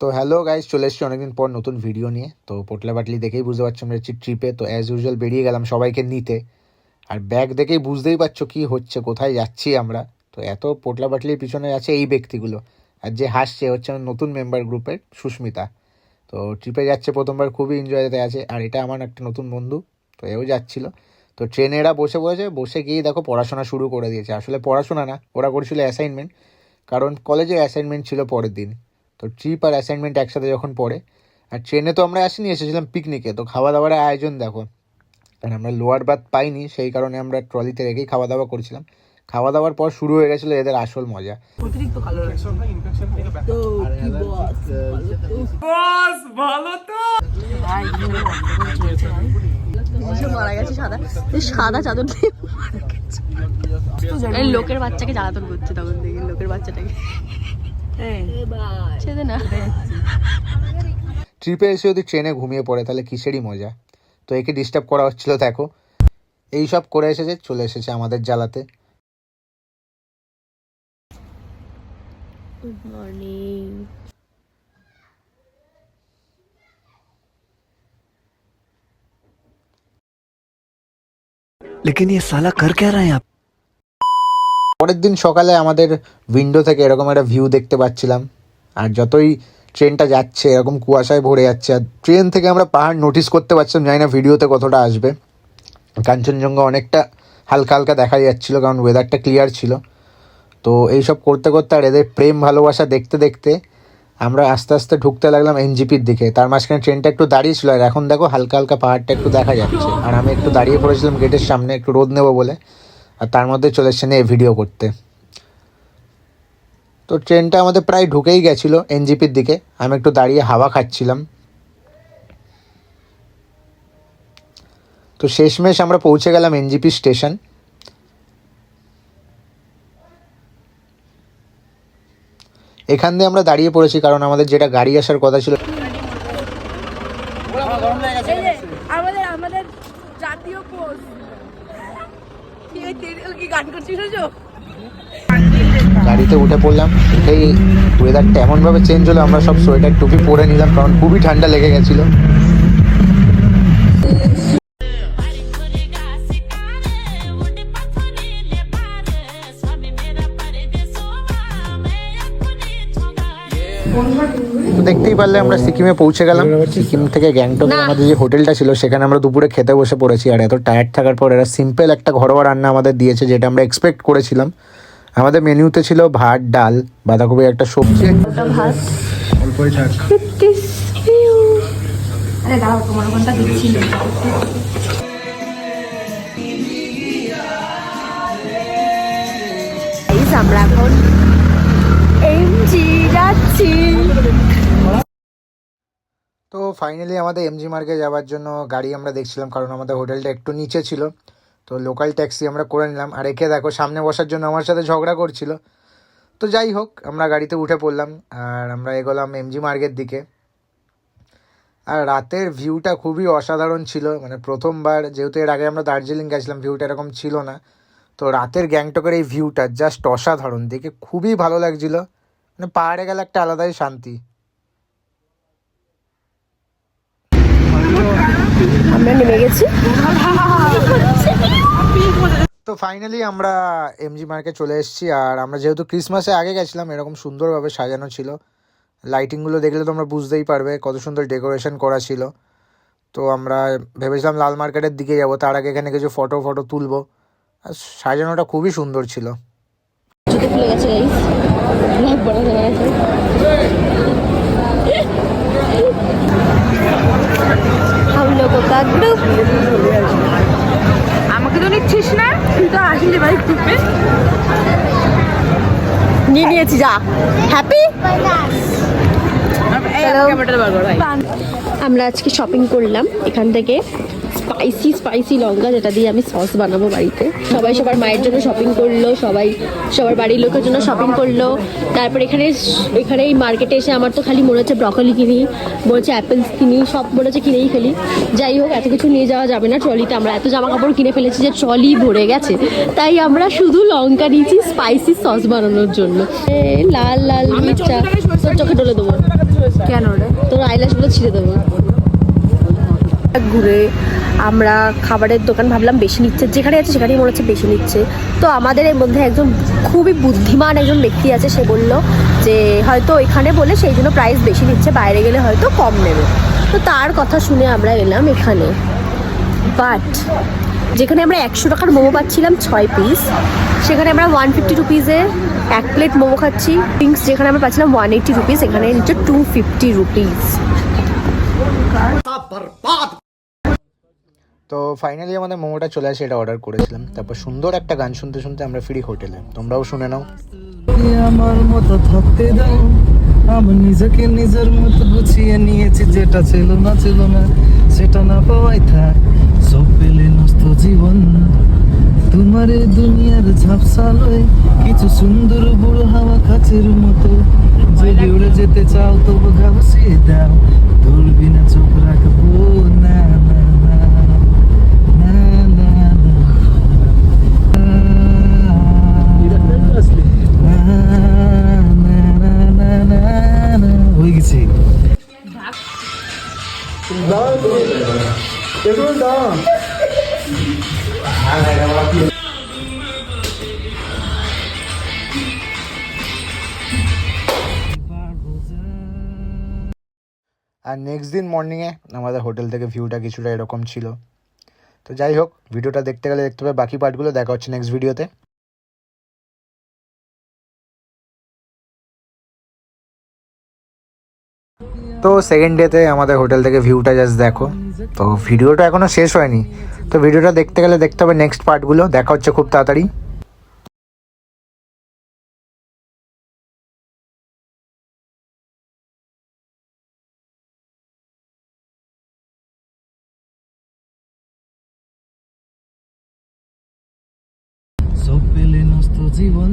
তো hello guys, চলে এসেছি অনেকদিন পর নতুন ভিডিও নিয়ে। তো পোটলা পাটলি দেখেই বুঝতে পারছো আমরা যাচ্ছি ট্রিপে। তো অ্যাজ ইউজুয়াল বেরিয়ে গেলাম সবাইকে নিতে। আর ব্যাগ দেখেই বুঝতেই পারছো কি হচ্ছে, কোথায় যাচ্ছি আমরা। তো এত পোটলা পাটলির পিছনে আছে এই ব্যক্তিগুলো। আর যে হাসছে হচ্ছে আমার নতুন মেম্বার গ্রুপের সুস্মিতা। তো ট্রিপে যাচ্ছে প্রথমবার, খুবই এনজয়তে আছে। আর এটা আমার একটা নতুন বন্ধু, তো এও যাচ্ছিল। তো ট্রেনে এরা বসে গিয়েই দেখো পড়াশোনা শুরু করে দিয়েছে। আসলে পড়াশোনা না, ওরা করেছিল অ্যাসাইনমেন্ট, কারণ কলেজে অ্যাসাইনমেন্ট ছিল পরের দিন। তো ট্রিপ আর অ্যাসাইনমেন্ট একসাথে যখন পড়ে, আর ট্রেনে তো আমরা আসিনি, এসেছিলাম পিকনিকে। তো খাওয়া দাওয়ার আয়োজন দেখো, আর আমরা লোয়ার বাথ পাইনি, সেই কারণে আমরা ট্রলিতে রেখেই খাওয়া দাওয়া করছিলাম। খাওয়া দাওয়ার পর শুরু হয়ে গেছিলো এদের আসল মজা। অতিরিক্ত ভালো তো কি বস ভালো তো মারা গেছে সাদা চাদর দিয়ে লোকের বাচ্চাকে জ্বালাতন করছে। তখন দেখি লোকের বাচ্চাটাকে ছেড়ে না। ট্রিপে এসে যদি ট্রেনে ঘুমিয়ে পড়ে তাহলে কিসেরই মজা। তো একে ডিস্টার্ব করা হচ্ছিল, দেখো এইসব করে এসেছে, চলে এসেছে আমাদের জ্বালাতে। Good morning. लेकिन ये साला कर क्या रहा है आप? পরের দিন সকালে আমাদের উইন্ডো থেকে এরকম একটা ভিউ দেখতে পাচ্ছিলাম। আর যতই ট্রেনটা যাচ্ছে এরকম কুয়াশায় ভরে যাচ্ছে। আর ট্রেন থেকে আমরা পাহাড় নোটিস করতে পারছিলাম, জানি না ভিডিওতে কতটা আসবে। কাঞ্চনজঙ্ঘা অনেকটা হালকা হালকা দেখা যাচ্ছিল, কারণ ওয়েদারটা ক্লিয়ার ছিল। তো এইসব করতে করতে আর এদের প্রেম ভালোবাসা দেখতে দেখতে আমরা আস্তে আস্তে ঢুকতে লাগলাম এনজিপির দিকে। তার মাঝখানে ট্রেনটা একটু দাঁড়িয়েছিল, আর এখন দেখো হালকা হালকা পাহাড়টা একটু দেখা যাচ্ছে। আর আমি একটু দাঁড়িয়ে পড়েছিলাম গেটের সামনে, একটু রোদ নেবো বলে। আর তার মধ্যে চলে এসছে নিয়ে ভিডিও করতে। তো ট্রেনটা আমাদের প্রায় ঢুকেই গেছিলো এনজিপির দিকে। আমি একটু দাঁড়িয়ে হাওয়া খাচ্ছিলাম। তো শেষমেশ আমরা পৌঁছে গেলাম এনজিপি স্টেশন। এখান দিয়ে আমরা দাঁড়িয়ে পড়েছি, কারণ আমাদের যেটা গাড়ি আসার কথা ছিল আমাদের জাতীয় পোস্ট কি গান করছিল যে গাড়িতে উঠে পড়লাম। এই ওয়েদারটা এমনভাবে চেঞ্জ হলো, আমরা সব সোয়েটার টুপি পরে নিলাম, কারণ খুবই ঠান্ডা লেগে গেছিলো। তো দেখতেই পারলে আমরা সিকিমে পৌঁছে গেলাম। সিকিম থেকে গ্যাংটকে আমাদের যে হোটেলটা ছিল সেখানে আমরা দুপুরে খেতে বসে পড়েছি। আর এত টায়ার্ড থাকার পর এরা সিম্পল একটা ঘরোয়া রান্না আমাদের দিয়েছে, যেটা আমরা এক্সপেক্ট করেছিলাম। আমাদের মেনুতে ছিল ভাত, ডাল, বাঁধাকপি, একটা সবজি, অল্পই থাক। আমরা এখন এমজি যাচ্ছি। তো ফাইনালি আমাদের এমজি মার্গে যাওয়ার জন্য গাড়ি আমরা দেখছিলাম, কারণ আমাদের হোটেলটা একটু নিচে ছিল। তো লোকাল ট্যাক্সি আমরা করে নিলাম। আর একে দেখো সামনে বসার জন্য আমার সাথে ঝগড়া করছিল। তো যাই হোক, আমরা গাড়িতে উঠে পড়লাম আর আমরা এগোলাম এমজি মার্গের দিকে। আর রাতের ভিউটা খুবই অসাধারণ ছিল। মানে প্রথমবার, যেহেতু এর আগে আমরা দার্জিলিং গেছিলাম, ভিউটা এরকম ছিল না। তো রাতের গ্যাংটকের এই ভিউটা জাস্ট অসাধারণ, দেখে খুবই ভালো লাগছিল। মানে পাহাড়ে গেলে একটা আলাদাই শান্তি। আমরা নেমে গেছি। তো ফাইনালি আমরা এমজি মার্কে চলে এসেছি। আর আমরা যেহেতু ক্রিসমাসে আগে গেছিলাম, এরকম সুন্দরভাবে সাজানো ছিল। লাইটিংগুলো দেখলে তোমরা বুঝতেই পারবে কত সুন্দর ডেকোরেশন করা ছিল। তো আমরা ভেবেছিলাম লাল মার্কেটের দিকে যাবো, তার আগে এখানে কিছু ফটো তুলবো। আর সাজানোটা খুবই সুন্দর ছিল। আমাকে তো নিচ্ছিস না, তুই তো আসলি ভাই টুপে নিয়ে নিয়েছি। যা হ্যাপি। আমরা আজকে শপিং করলাম এখান থেকে স্পাইসি লঙ্কা, যেটা দিয়ে আমি সস বানাবো বাড়িতে। সবাই সবার মায়ের জন্য শপিং করলো, সবাই সবার বাড়ির লোকের জন্য শপিং করলো। তারপর এখানে এই মার্কেটে এসে আমার তো খালি মনে হচ্ছে ব্রকলি কিনি, মনে হচ্ছে অ্যাপেলস কিনি, সব মনে হচ্ছে কিনেই ফেলি। যাই হোক, এত কিছু নিয়ে যাওয়া যাবে না ট্রলিতে। আমরা এত জামা কাপড় কিনে ফেলেছি যে ট্রলি ভরে গেছে। তাই আমরা শুধু লঙ্কা নিয়েছি স্পাইসি সস বানানোর জন্য। লাল লাল মির্চা চোখে ডলে দেবো। কেন রে? তোর আইল্যাশগুলো ছিঁড়ে দেবো। ঘুরে আমরা খাবারের দোকান ভাবলাম বেশি নিচ্ছে, যেখানে আছে সেখানেই মনে হচ্ছে বেশি নিচ্ছে। তো আমাদের এর মধ্যে একজন খুবই বুদ্ধিমান একজন ব্যক্তি আছে, সে বলল যে হয়তো এখানে বলে সেই জন্য প্রাইস বেশি নিচ্ছে, বাইরে গেলে হয়তো কম নেবে। তো তার কথা শুনে আমরা এলাম এখানে। বাট যেখানে আমরা 100 টাকার মোমো পাচ্ছিলাম 6 পিস, সেখানে আমরা 150 রুপিসে 1 প্লেট মোমো খাচ্ছি। থিংস যেখানে আমরা পাচ্ছিলাম 180 রুপিস, এখানে নিচ্ছে 250 রুপিস। তো ফাইনালি আমাদের মোমোটা চলে আসে, এটা অর্ডার করেছিলাম। তারপর সুন্দর একটা গান শুনতে শুনতে আমরা ফিরি হোটেলে, তোমরাও শুনে নাও। আমার মতো থাকতে দাও, আমি নিজেকে নিজের মতো গুছিয়ে নিয়েছি, যেটা ছিল না সেটা না পাওয়াই থাক, সব পেলে নষ্ট জীবন। তোমার এই দুনিয়ার ঝাপসালয় কিছু সুন্দর বুড়ো হাওয়া কাছের মতো, যদি উড়ে যেতে চাও তবু গা ভাসিয়ে দাও, তোর বিনা চোখ রাখবো না না না না না না। হয়ে গেছি। আর নেক্সট দিন মর্নিংয়ে আমাদের হোটেল থেকে ভিউটা কিছুটা এরকম ছিল। তো যাই হোক, ভিডিওটা দেখতে গেলে দেখতে হবে বাকি পার্টগুলো। দেখা হচ্ছে নেক্সট ভিডিওতে। তো সেকেন্ড ডেতে আমাদের হোটেল থেকে ভিউটা জাস্ট দেখো। তো ভিডিওটা এখনও শেষ হয়নি, তো ভিডিওটা দেখতে গেলে দেখতে হবে নেক্সট পার্টগুলো। দেখা হচ্ছে খুব তাড়াতাড়ি। সব পেলে নষ্ট জীবন।